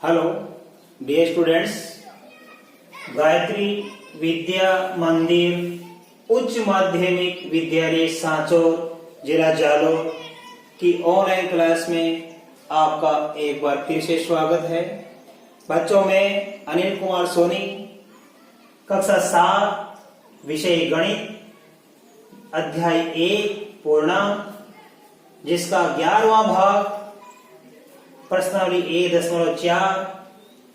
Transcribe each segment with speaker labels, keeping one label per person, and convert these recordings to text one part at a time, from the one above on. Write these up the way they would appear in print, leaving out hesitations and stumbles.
Speaker 1: Hello dear students, Gayatri विद्या मंदिर उच्च माध्यमिक विद्यालय सांचौर जिला जालौर की ऑनलाइन क्लास में आपका एक बार फिर से स्वागत है। बच्चों में अनिल कुमार सोनी, कक्षा 7, विषय गणित, अध्याय 1 पूर्णांक, जिसका 11वां भाग प्रश्नावली 1.4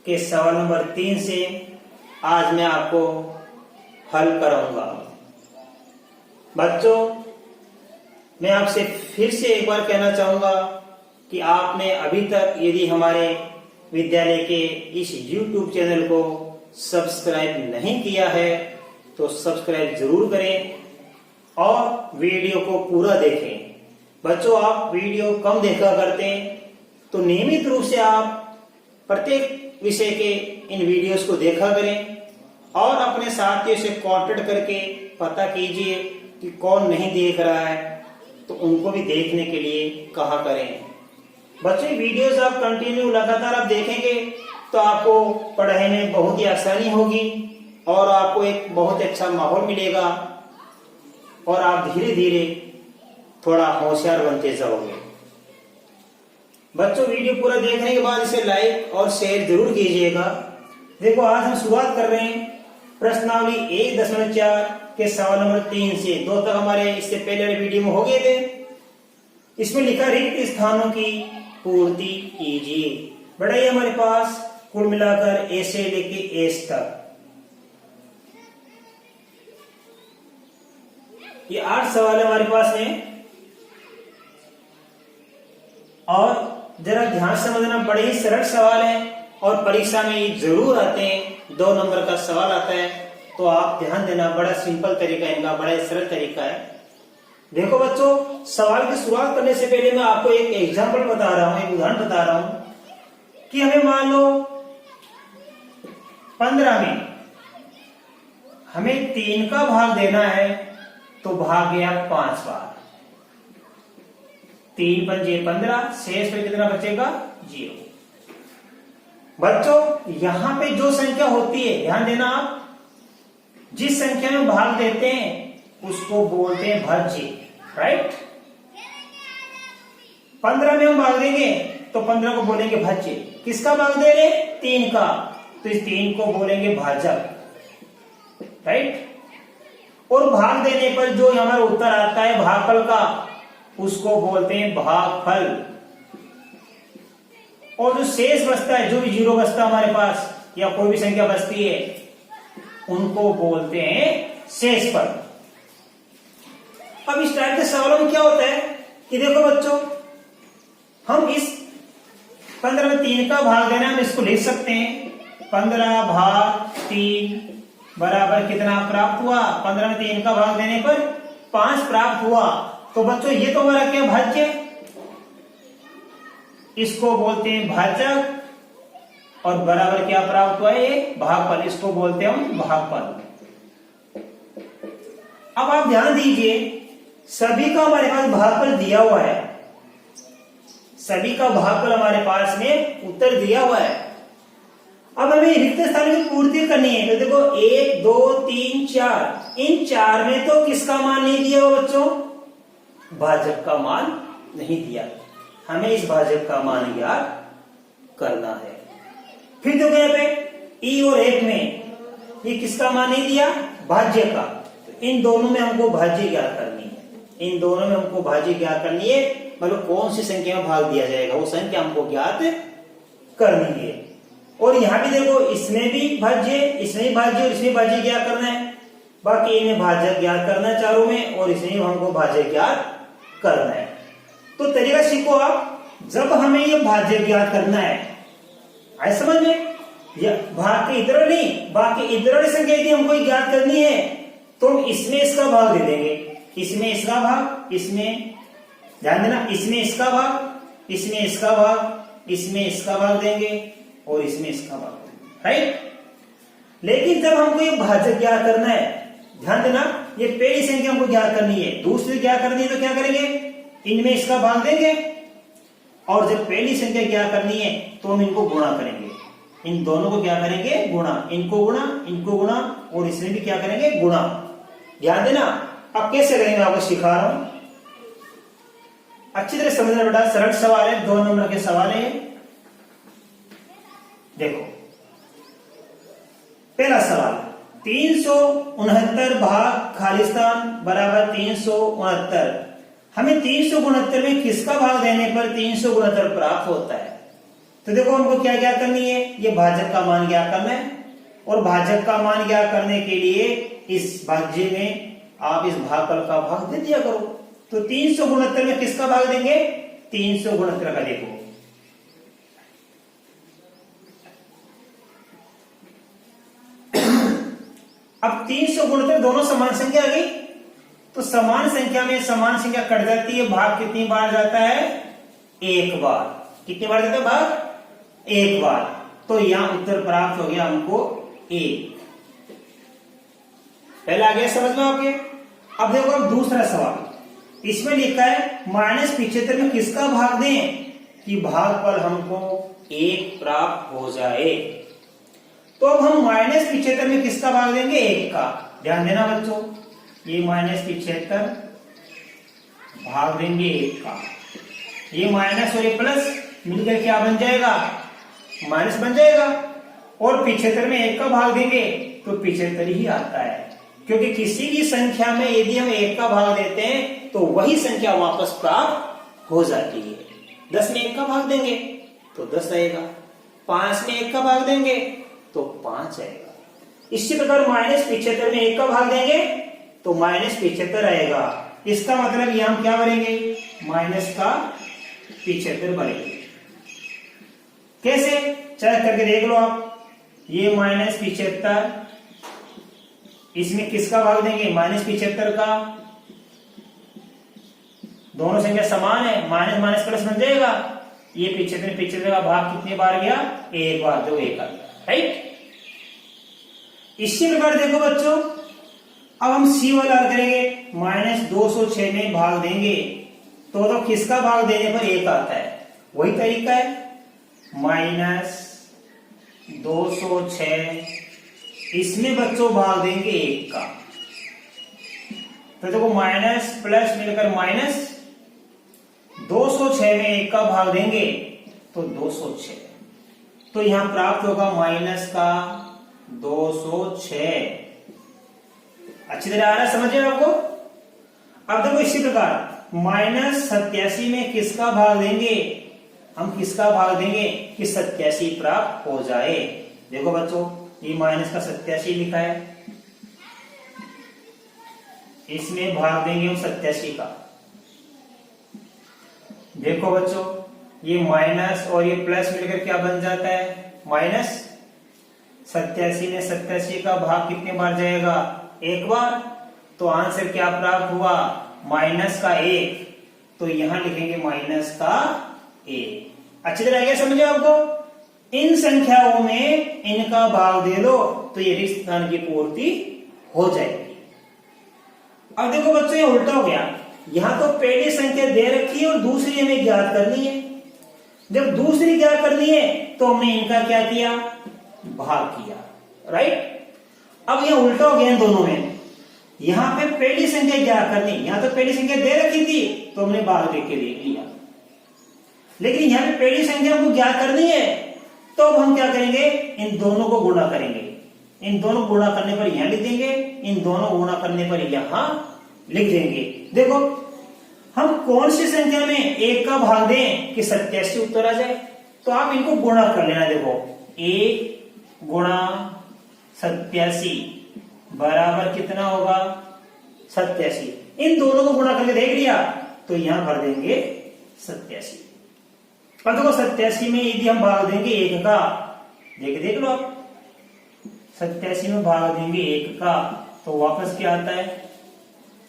Speaker 1: के सवाल नंबर 3 से आज मैं आपको हल कराऊंगा। बच्चों, मैं आपसे फिर से एक बार कहना चाहूंगा कि आपने अभी तक यदि हमारे विद्यालय के इस YouTube चैनल को सब्सक्राइब नहीं किया है तो सब्सक्राइब जरूर करें और वीडियो को पूरा देखें। बच्चों, आप वीडियो कम देखा करते हैं तो नियमित रूप से आप प्रत्येक विषय के इन वीडियोस को देखा करें और अपने साथियों से कांटेक्ट करके पता कीजिए कि कौन नहीं देख रहा है तो उनको भी देखने के लिए कहा करें। बच्चों, वीडियोस आप कंटिन्यू लगातार आप देखेंगे तो आपको पढ़ाई में बहुत ही आसानी होगी और आपको एक बहुत अच्छा माहौल मिलेगा और आप धीरे धीरे थोड़ा होशियार बनते जाओगे। बच्चों, वीडियो पूरा देखने के बाद इसे लाइक और शेयर जरूर कीजिएगा। देखो, आज हम शुरुआत कर रहे हैं प्रश्नावली 1.4 के सवाल नंबर 3 से। 2 तक हमारे इससे पहले वीडियो में हो गए थे। इसमें लिखा रिक्त स्थानों की पूर्ति कीजिए। बढ़ाइए हमारे पास कुल मिलाकर ए से लेके एस तक ये 8 सवाल है हमारे पास में। और जरा ध्यान से समझना, बड़े ही सरल सवाल है और परीक्षा में ये जरूर आते हैं। 2 नंबर का सवाल आता है तो आप ध्यान देना। बड़ा सिंपल तरीका है इनका, बड़ा ही सरल तरीका है। देखो बच्चों, सवाल की शुरुआत करने से पहले मैं आपको एक एग्जांपल बता रहा हूं, एक उदाहरण बता रहा हूं कि हमें मान लो 15 में हमें 3 का भाग देना है तो भाग गया 5 बार। 3 पंजे 15, शेष पे कितना बचेगा? 0। बच्चों, यहां पे जो संख्या होती है, ध्यान देना आप, जिस संख्या में भाग देते हैं उसको बोलते हैं भाज्य, राइट। 15 में हम भाग देंगे तो 15 को बोलेंगे भाज्य। किसका भाग दे रहे? 3 का, तो इस 3 को बोलेंगे भाजक, राइट। और भाग देने पर जो हमारा उत्तर आता है भागफल का, उसको बोलते हैं भागफल। और जो शेष बचता है, जो भी 0 बचता है हमारे पास या कोई भी संख्या बचती है, उनको बोलते हैं शेषफल। अब इस टाइप के सवालों में क्या होता है कि देखो बच्चों, हम इस 15 में 3 का भाग देना, हम इसको लिख सकते हैं 15 भाग 3 बराबर कितना प्राप्त हुआ? 15 में 3 का भाग देने पर 5 प्राप्त हुआ। तो बच्चों, ये तो हमारा क्या भाज्य, इसको बोलते हैं भाजक और बराबर क्या प्राप्त हुआ? ये भागफल, इसको बोलते हैं हम भागफल। अब आप ध्यान दीजिए, सभी का हमारे पास भागफल दिया हुआ है, सभी का भागफल हमारे पास में उत्तर दिया हुआ है। अब हमें रिक्त स्थान की पूर्ति करनी है तो देखो 1 2 3 4, इन 4 में तो किसका मान नहीं दिया हुआ बच्चों? भाजक का मान नहीं दिया। हमें इस भाजक का मान ज्ञात करना है। फिर देखो यहाँ पे ई और 1 में ये किसका मान नहीं दिया? भाज्य का। तो इन दोनों में हमको भाज्य ज्ञात करनी है। इन दोनों में हमको भाज्य ज्ञात करनी है, मतलब कौन सी संख्या में भाग दिया जाएगा वो संख्या हमको ज्ञात करनी है। और यहाँ भी देखो, इसमें भी भाज्य, इसमें भी भाज्य और इसमें भाज्य ज्ञात करना है। बाकी इन्हें भाजक ज्ञात करना है चारों में और इसमें हमको भाज्य ज्ञात करना है। तो तरीका सीखो आप, जब हमें ये भाज्य ज्ञात करना है, आए समझ में, भाग के इतर नहीं, बाकी इतर संख्या यदि हमको ज्ञात करनी है तो हम इसमें इसका भाग दे देंगे, इसमें इसका भाग, इसमें ध्यान देना, इसमें इसका भाग, इसमें इसका भाग, इसमें इसका भाग देंगे और इसमें इसका भाग, राइट। लेकिन जब हमको ये भाजक ज्ञात करना है, ध्यान देना, ये पहली संख्या हमको ज्ञात करनी है, दूसरी ज्ञात करनी है तो क्या करेंगे? इनमें इसका भाग देंगे और जब पहली संख्या क्या करनी है तो हम इनको गुणा करेंगे, इन दोनों को क्या करेंगे गुणा, इनको गुणा और इसमें भी क्या करेंगे गुणा। ध्यान देना। अब कैसे करेंगे आपको सिखा रहा हूं, अच्छी तरह समझना बेटा, सरल सवाल है, 2 नंबर के सवाल है। देखो पहला सवाल, 369 भाग खालिस्तान बराबर 369। हमें 369 में किसका भाग देने पर 369 प्राप्त होता है? तो देखो हमको क्या क्या करनी है, ये भाजक का मान क्या करना है, और भाजक का मान क्या करने के लिए इस भाज्य में आप इस भागफल का भाग दे दिया करो। तो 369 में किसका भाग देंगे? 369 का। देखो अब 369 दोनों समान संख्या आ गई, तो समान संख्या में समान संख्या कट जाती है, भाग कितनी बार जाता है? एक बार। कितनी बार जाता है भाग? एक बार। तो यहां उत्तर प्राप्त हो गया हमको 1। पहला आ गया समझ में आपके। अब देखो अब दूसरा सवाल, इसमें लिखा है -75 में किसका भाग दें कि भागफल हमको 1 प्राप्त हो जाए। तो अब हम -75 में किसका भाग देंगे? 1 का। ध्यान देना बच्चों, ये -75 भाग देंगे 1 का, ये माइनस और ये प्लस मिलकर क्या बन जाएगा? माइनस बन जाएगा। और 75 में 1 का भाग देंगे तो 75 ही आता है, क्योंकि किसी भी संख्या में यदि हम 1 का भाग देते हैं तो वही संख्या वापस प्राप्त हो जाती है। 10 में 1 का भाग देंगे तो 10 आएगा, 5 में 1 का भाग देंगे तो 5 आएगा। इसी प्रकार -75 में 1 का भाग देंगे तो -75 आएगा। इसका मतलब यहां हम क्या भरेंगे? -75 भरेंगे। कैसे? चेक करके देख लो आप। ये -75, इसमें किसका भाग देंगे? -75 का। दोनों संख्या समान है, माइनस माइनस प्लस बन जाएगा। ये 75 का भाग कितने बार गया? 1 बार, जो 1 आ गया। राइट। इसी प्रकार देखो बच्चों, अब हम सी वाला करेंगे, -206 में भाग देंगे तो किसका भाग देने पर 1 आता है? वही तरीका है, -206, इसमें बच्चों भाग देंगे 1 का। तो देखो माइनस प्लस मिलकर माइनस, 206 में 1 का भाग देंगे तो 206, तो यहां प्राप्त होगा माइनस का 206। अच्छी तरह आ रहा है, समझिए आपको। अब देखो इसी प्रकार -87 में किसका भाग देंगे? हम किसका भाग देंगे कि 87 प्राप्त हो जाए? देखो बच्चों, ये माइनस का 87 लिखा है, इसमें भाग देंगे हम 87 का। देखो बच्चों, ये माइनस और ये प्लस मिलकर क्या बन जाता है? माइनस। 87 में 87 का भाग कितने बार जाएगा? 1 बार। तो आंसर क्या प्राप्त हुआ? माइनस का 1। तो यहां लिखेंगे माइनस का 1। अच्छी तरह आगे समझे आपको। इन संख्याओं में इनका भाग दे दो तो ये रिक्त स्थान की पूर्ति हो जाएगी। अब देखो बच्चों, ये उल्टा हो गया। यहां तो पहली संख्या दे रखी है और दूसरी हमें ज्ञात करनी है। जब दूसरी ज्ञात करनी है तो हमने इनका क्या किया? भाग किया। राइट। अब यह उल्टा हो गया इन दोनों में। यहां पे पहली संख्या ज्ञात करनी, यहां तो पहली संख्या दे रखी थी तो हमने भाग देख के देख लिया, लेकिन यहां पे पहली संख्या हमको ज्ञात करनी है तो अब हम क्या करेंगे? इन दोनों को गुणा करेंगे। इन दोनों को गुणा करने पर यहां लिख देंगे, इन दोनों को गुणा करने पर यहां लिख देंगे। देखो हम कौन सी संख्या में 1 का भाग दें कि 87 उत्तर आ जाए? तो आप इनको गुणा कर लेना। देखो 1 गुणा 87 बराबर कितना होगा? 87। इन दोनों को गुणा करके देख लिया तो यहां भर देंगे 87। पर देखो 87 में यदि हम भाग देंगे 1 का, देख लो आप, 87 में भाग देंगे 1 का तो वापस क्या आता है?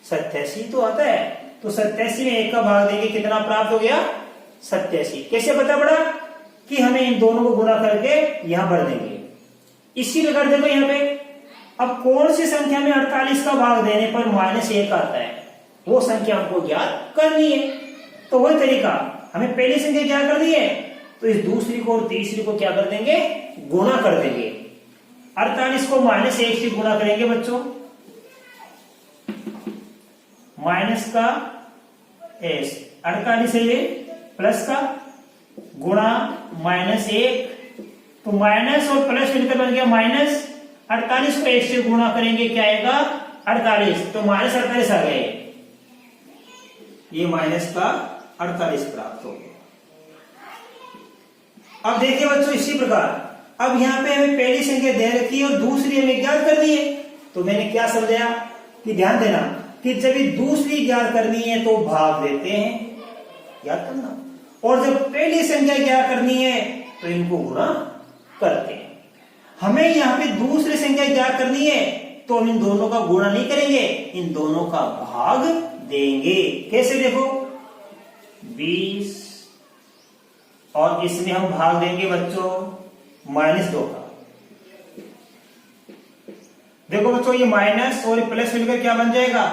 Speaker 1: 87 तो आता है। तो 87 में 1 का भाग देंगे, कितना प्राप्त हो गया? 87। कैसे पता पड़ा? कि हमें इन दोनों को गुणा करके यहां भर देंगे। इसी प्रकार देखो यहां पे, अब कौन सी संख्या में 48 का भाग देने पर -1 आता है? वो संख्या हमको ज्ञात करनी है। तो वही तरीका, हमें पहली संख्या क्या करनी है, तो इस दूसरी को और तीसरी को क्या कर देंगे, गुणा कर देंगे। 48 को -1 से गुणा करेंगे बच्चों, माइनस का एस, 48 है ये, प्लस का गुणा -1, तो माइनस और प्लस मिलकर बन गया माइनस। 48 को 1 से गुणा करेंगे क्या आएगा, 48, तो -48 आ गए, ये माइनस का 48 प्राप्त हो गया। अब देखिए बच्चों इसी प्रकार अब यहाँ पे हमें पहली संख्या दे रखी है और दूसरी हमें ज्ञात करनी है, तो मैंने क्या समझाया कि ध्यान देना कि जब ये दूसरी ज्ञात करनी है तो भाग देते हैं, याद करना, और जब पहली संख्या ज्ञात करनी है तो इनको गुणा करते हैं। हमें यहाँ पे दूसरी संख्या ज्ञात करनी है तो हम इन दोनों का गुणा नहीं करेंगे, इन दोनों का भाग देंगे। कैसे, देखो 20 और इसमें हम भाग देंगे बच्चों -2 का। देखो बच्चों ये माइनस और प्लस मिलकर क्या बन जाएगा,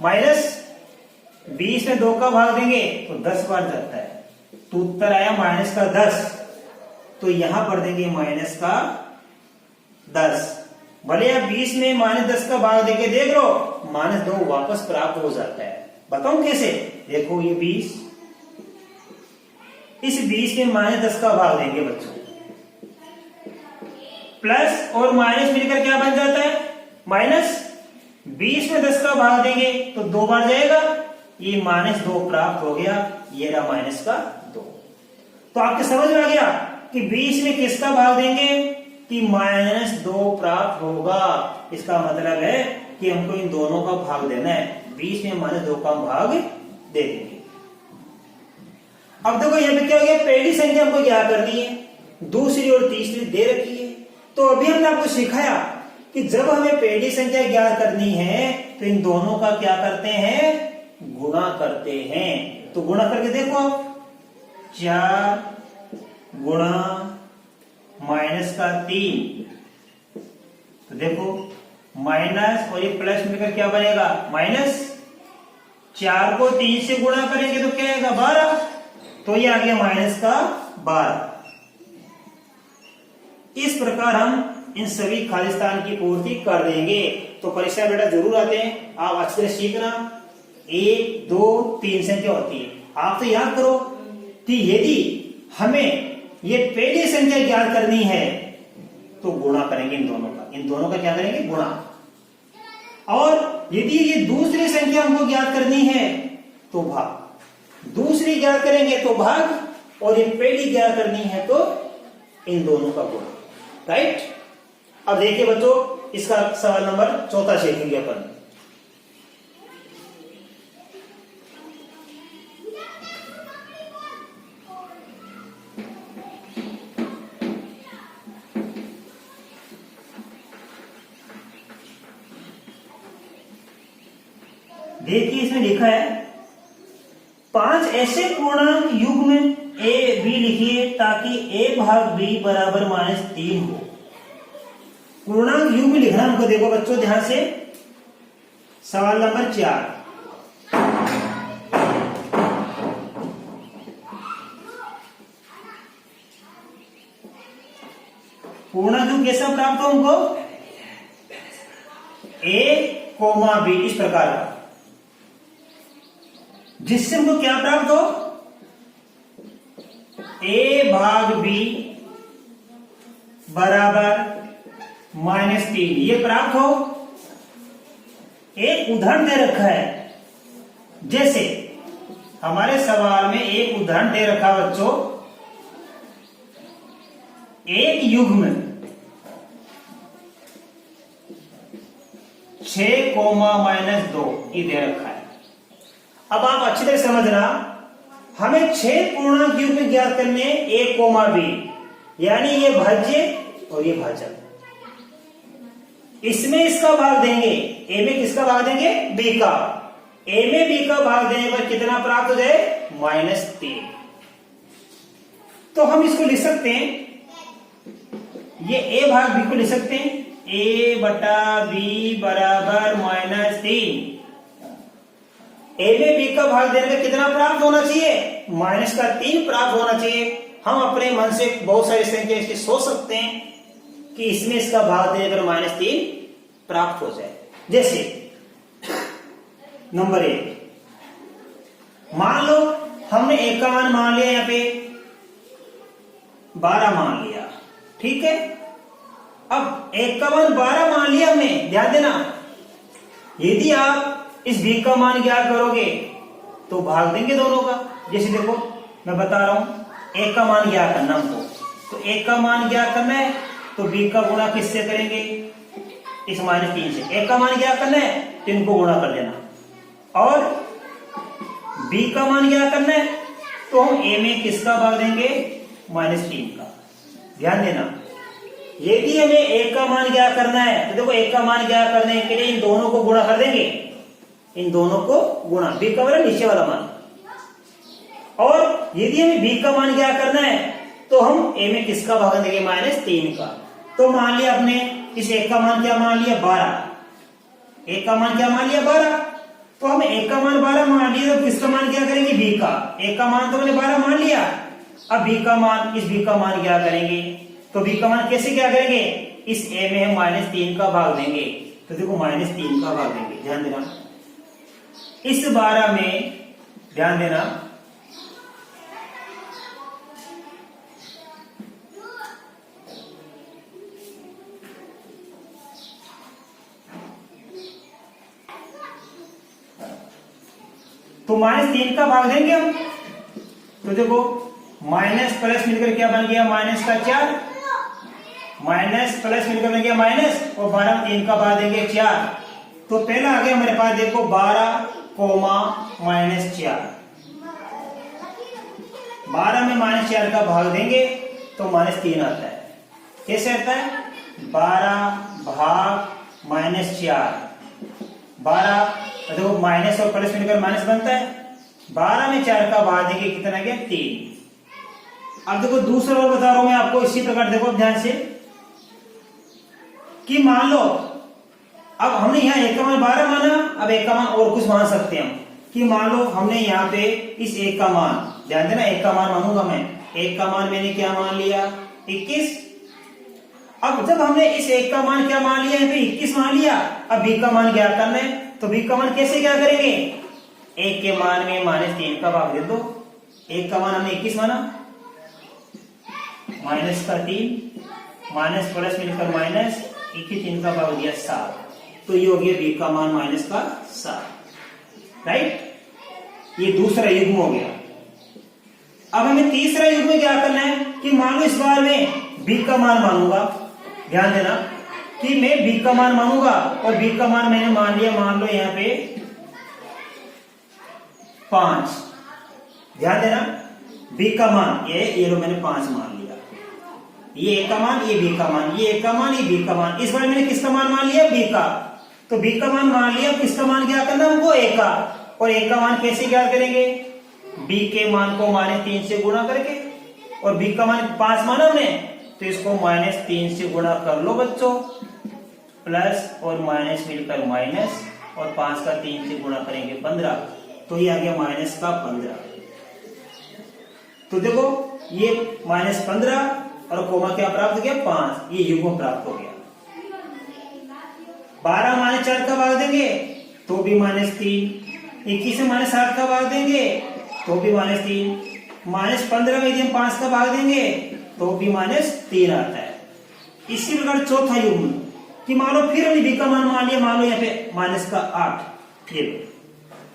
Speaker 1: -20 में 2 का भाग देंगे तो 10 बार जाता है, तो उत्तर आया -10, तो यहां पर देंगे -10। भले आप 20 में -10 का भाग देके देख लो, -2 वापस प्राप्त हो जाता है। बताऊं कैसे, देखो ये 20, इस 20 में -10 का भाग देंगे बच्चों, प्लस और माइनस मिलकर क्या बन जाता है माइनस। 20 में 10 का भाग देंगे तो 2 बार जाएगा, ये -2 प्राप्त हो गया, ये रहा -2। तो आपके समझ में आ गया कि 20 में किसका भाग देंगे कि -2 प्राप्त होगा। इसका मतलब है कि हमको इन दोनों का भाग देना है, 20 में -2 का भाग दे देंगे। अब देखो यहाँ पे क्या हो गया, पहली संख्या हमको क्या करनी है, दूसरी और तीसरी दे रखी है। तो अभी हमने आपको सिखाया कि जब हमें पहली संख्या ज्ञात करनी है तो इन दोनों का क्या करते हैं, गुणा करते हैं। तो गुणा करके देखो, 4 गुणा -3, तो देखो माइनस और ये प्लस मिलकर क्या बनेगा माइनस। 4 को 3 से गुणा करेंगे तो क्या आएगा 12, तो ये आ गया -12। इस प्रकार हम इन सभी खाली स्थान की पूर्ति कर देंगे। तो परीक्षा बेटा जरूर आते हैं, आप अच्छी तरह सीखना। 1, 2, 3 संख्या होती है, आप तो याद करो कि यदि हमें ये पहली संख्या ज्ञात करनी है तो गुणा करेंगे इन दोनों का क्या करेंगे, गुणा। और यदि ये दूसरी संख्या हमको ज्ञात करनी है तो भाग, दूसरी ज्ञात करेंगे तो भाग, और ये पहली ज्ञात करनी है तो इन दोनों का गुणा। राइट। अब देखिए बच्चों इसका सवाल नंबर 4 सीखेंगे अपन। देखिए इसमें लिखा है 5 ऐसे पूर्णांक युग्म ए बी लिखिए ताकि a भाग b बराबर -3 हो। पूर्णांक युग्म लिखना हमको, देखो बच्चों ध्यान से, सवाल नंबर 4। पूर्णांक युग्म कैसा प्राप्त हो हमको, a, b इस प्रकार का, जिससे हमको क्या प्राप्त हो, a भाग b बराबर -3 ये प्राप्त हो। एक उदाहरण दे रखा है, जैसे हमारे सवाल में एक उदाहरण दे रखा बच्चों, एक युग्म 6, -2 ये दे रखा है। अब आप अच्छी तरह समझना, हमें 6 पूर्णांक युग्म ज्ञात करने, a, b, यानी ये भाज्य और ये भाजक। इसमें इसका भाग देंगे, a में किसका भाग देंगे, b का। a में b का भाग देने पर कितना प्राप्त हो जाए, -3। तो हम इसको लिख सकते हैं, ये a भाग b को लिख सकते हैं, a बटा b बराबर -3। a में b का भाग देने पर कितना प्राप्त होना चाहिए, -3 प्राप्त होना चाहिए। हम अपने मन से बहुत सारी संख्या इसकी सोच सकते हैं कि इसमें इसका भाग देने पर -3 प्राप्त हो जाए। जैसे नंबर 1, मान लो हमने 1 का मान मान लिया, यहाँ पे 12 मान लिया, ठीक है। अब 1 का मान 12 मान लिया हमने, ध्यान देना, यदि आप इस b का मान ज्ञात करोगे तो भाग देंगे दोनों का। जैसे देखो मैं बता रहा हूं, 1 का मान ज्ञात करना हमको, तो 1 का मान ज्ञात करना है तो b का गुणा किससे करेंगे, इस -3 से। 1 का मान ज्ञात करना है तो इनको गुणा कर देना, और b का मान ज्ञात करना है तो हम a में किसका भाग देंगे, -3 का। ध्यान देना, यदि हमें 1 का मान ज्ञात करना है तो देखो 1 का मान ज्ञात करने के लिए इन दोनों को गुणा कर देंगे, इन दोनों को गुणा, b का मतलब नीचे वाला मान। और यदि हमें b का मान ज्ञात करना है तो हम a में किसका भाग देंगे, -3 का। तो मान लिया आपने इस 1 का मान क्या मान लिया, 12। 1 का मान क्या मान लिया, 12। तो हम 1 का मान 12 मान लिया, तो किसका मान क्या करेंगे, b का। 1 का मान तो मैंने 12 मान लिया, अब b का मान, इस b का मान क्या करेंगे, तो b का मान कैसे क्या करेंगे, इस a में हम -3 का भाग देंगे। तो देखो -3 का भाग देंगे, ध्यान देना। इस 12 में ध्यान देना, तो -3 का भाग देंगे हम। तो देखो माइनस प्लस मिलकर क्या बन गया, -4, माइनस प्लस मिलकर बन गया माइनस, और 12 में 3 का भाग देंगे 4। तो पहला आ गया हमारे पास, देखो 12, -4। 12 में -4 का भाग देंगे तो -3 आता है। कैसे आता है, 12 भाग -4, 12, देखो माइनस और प्लस मिलकर माइनस बनता है, 12 में 4 का भाग देंगे, कितना गया, 3। अब देखो दूसरा और बता रहा हूं मैं आपको इसी प्रकार, देखो ध्यान से, कि मान लो अब हमने यहाँ 1 का मान 12 माना, अब 1 का मान और कुछ मान सकते हैं हम, कि मान लो हमने यहाँ पे इस 1 का मान, ध्यान देना 1 का मान मानूंगा मैं, 1 का मान मैंने क्या मान लिया, 21। अब जब हमने इस 1 का मान क्या मान लिया, यहाँ पे 21 मान लिया, अब b का मान क्या करना है, तो b का मान कैसे क्या करेंगे, 1 के मान में -3 का भाग दे दो। 1 का मान हमने 21 माना, -3, माइनस प्लस मिलकर माइनस, 3 का भाग दिया 7। तो ये हो गया b का मान -7, राइट। ये दूसरा युग्म हो गया। अब हमें तीसरा युग्म क्या करना है, कि मान लो इस बार में b का मान मानूंगा, ध्यान देना कि मैं b का मान मानूंगा, और b का मान मैंने मान लिया, मान लो यहाँ पे 5, ध्यान देना b का मान ये लो मैंने 5 मान लिया, ये a का मान, ये b का मान, ये a का मान, ये b का मान। इस बार मैंने किसका मान मान लिया, b का। तो b का मान मान लिया, किसका मान क्या करना हमको, a का। और a का मान कैसे क्या करेंगे, b के मान को -3 से गुणा करके, और b का मान 5 माना हमने, तो इसको -3 से गुणा कर लो बच्चों, प्लस और माइनस मिलकर माइनस, और 5 का 3 से गुणा करेंगे 15, तो ये आ गया -15। तो देखो ये -15 और कोमा क्या प्राप्त हो गया, 5, ये युग्म प्राप्त हो गया। 12 -4 का भाग देंगे तो भी -3, 21 में -7 का भाग देंगे तो भी -3, -15 में यदि हम 5 का भाग देंगे तो भी -3 आता है। इसी प्रकार चौथा युग्म, कि मान लो फिर हमने b का मान मान लिया, मान लो यहाँ पे -8, ये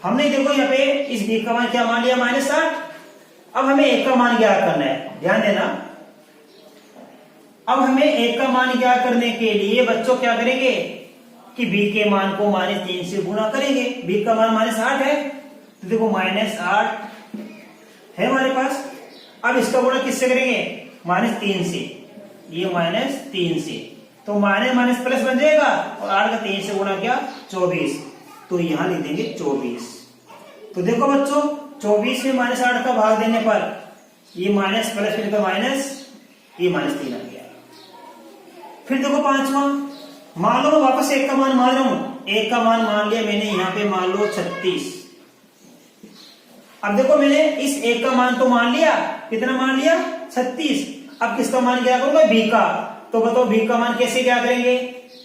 Speaker 1: हमने देखो यहाँ पे इस b का मान क्या मान लिया, -8। अब हमें a का मान ज्ञात करना है, ध्यान देना। अब हमें a का मान ज्ञात करने के लिए बच्चों क्या करेंगे, कि b के मान को -3 से गुणा करेंगे। b का मान -8 है, तो देखो -8 है हमारे पास। अब इसका गुणा किससे करेंगे, -3 से, ये -3 से, तो माइनस प्लस बन जाएगा, और 8 का 3 से गुणा किया 24, तो यहां लिख देंगे 24। तो देखो बच्चों 24 में -8 का भाग देने पर ये माइनस प्लस मिलकर माइनस, ये -3 आ गया। फिर देखो पांचवा, मान लो मैं वापस 1 का मान मान रहा हूं, 1 का मान मान लिया मैंने यहाँ पे, मान लो 36, अब देखो मैंने इस एक का मान तो मान लिया, कितना मान लिया 36। अब किसका मान क्या करूंगा, बी का। तो बताओ बी का मान कैसे क्या करेंगे,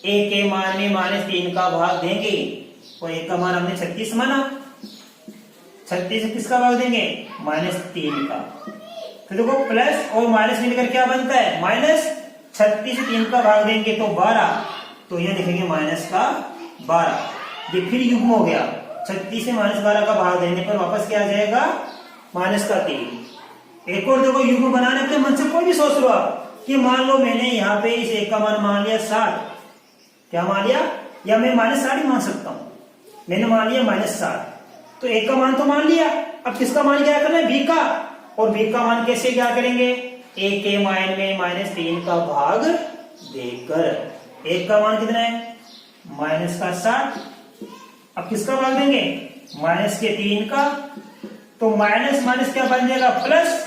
Speaker 1: ए के मान में -3 का भाग देंगे। और एक का मान हमने 36 माना, 36 से किसका भाग देंगे, -3 का। तो देखो प्लस और माइनस मिलकर क्या बनता है, -36 से 3 का भाग देंगे तो 12। तो ये लिखेंगे माइनस का 12। ये फिर युग्म हो गया, 36 से -12 का भाग देने पर वापस क्या आ जाएगा, -3। एक और देखो युग्म बनाने अपने मन से कोई भी सोच लो आप कि मान लो मैंने यहाँ पे इस एक का मान लिया 60, क्या मान लिया, या मैं -60 ही मान सकता हूं, मैंने मान लिया -60। तो एक का मान तो मान लिया, अब किसका मान क्या करना है, बी का। और बी का मान कैसे क्या करेंगे, ए के मान में -3 का भाग देकर। एक का मान कितना है, -60। अब किसका भाग देंगे, -3 का। तो माइनस माइनस क्या बन जाएगा, प्लस।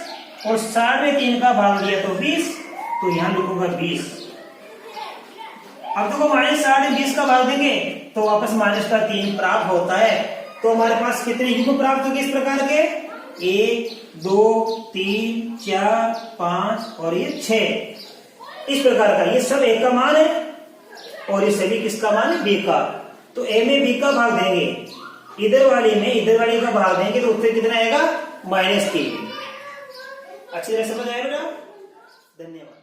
Speaker 1: और 60 में 3 का भाग दिया तो 20, तो यहां लिखूंगा 20। अब देखो -60 में 20 का भाग देंगे तो वापस -3 प्राप्त होता है। तो हमारे पास कितने युग्म प्राप्त होंगे इस प्रकार के, 1 2 3 4 5 और ये 6। इस प्रकार का ये सब एक का मान है और ये सभी किसका मान है, बी का। तो ए में बी का भाग देंगे, इधर वाले में इधर वाले का भाग देंगे तो उत्तर कितना आएगा, -3। अच्छी तरह समझ आएगा। धन्यवाद।